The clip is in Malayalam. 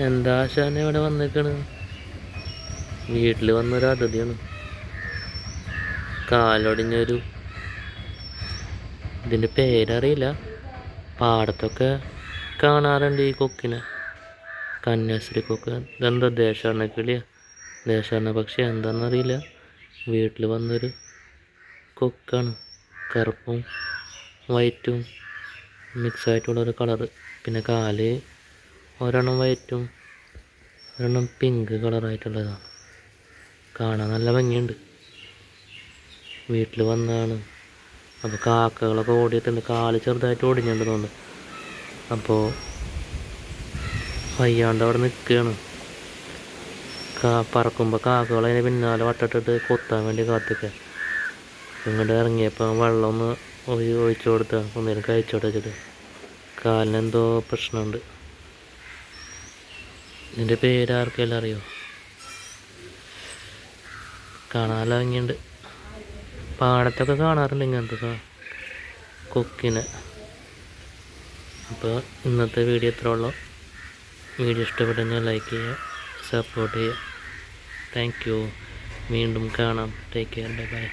എന്താ ആശാനെ ഇവിടെ വന്നിക്കണ്? വീട്ടിൽ വന്നൊരു അതിഥിയാണ്. കാലൊടിഞ്ഞൊരു, ഇതിൻ്റെ പേരറിയില്ല. പാടത്തൊക്കെ കാണാറുണ്ട് ഈ കൊക്കിനെ, കന്യാസ്ത്രീ കൊക്ക്. ഇതെന്താ ദേശാടന കിളിയാ, ദേശാടന പക്ഷി എന്താണെന്നറിയില്ല. വീട്ടിൽ വന്നൊരു കൊക്കാണ്, കറുപ്പും വൈറ്റും മിക്സായിട്ടുള്ളൊരു കളറ്. പിന്നെ കാല് ഒരെണ്ണം വൈറ്റും ഒരെണ്ണം പിങ്ക് കളറായിട്ടുള്ളതാണ്. കാണാൻ നല്ല ഭംഗിയുണ്ട്. വീട്ടിൽ വന്നതാണ്. അപ്പോൾ കാക്കകളൊക്കെ ഓടിയിട്ടുണ്ട്. കാല് ചെറുതായിട്ട് ഓടിഞ്ഞിട്ടുണ്ടെന്നുണ്ട്. അപ്പോൾ വയ്യാണ്ട് അവിടെ നിൽക്കുകയാണ്. പറക്കുമ്പോൾ കാക്കകൾ അതിന് പിന്നാലെ വട്ടിട്ടിട്ട് കൊത്താൻ വേണ്ടി കാത്തിക്കുക. ഇങ്ങോട്ട് ഇറങ്ങിയപ്പോൾ വെള്ളം ഒന്ന് ഒഴിച്ചു കൊടുത്താൽ ഒന്നേലും കഴിച്ചോട്ടെ വെച്ചിട്ട്. കാലിനെന്തോ പ്രശ്നമുണ്ട്. ഇതിൻ്റെ പേര് ആർക്കെല്ലാം അറിയോ? കാണാൻ ഭംഗിയുണ്ട്. പാടത്തൊക്കെ കാണാറുണ്ട് ഇങ്ങനത്തെ കൊക്കിനെ. അപ്പോൾ ഇന്നത്തെ വീഡിയോ ഇത്ര ഉള്ളൂ. വീഡിയോ ഇഷ്ടപ്പെട്ടെങ്കിൽ ലൈക്ക് ചെയ്യുക, സപ്പോർട്ട് ചെയ്യുക. Thank you. വീണ്ടും കാണാം. Take care. Bye bye.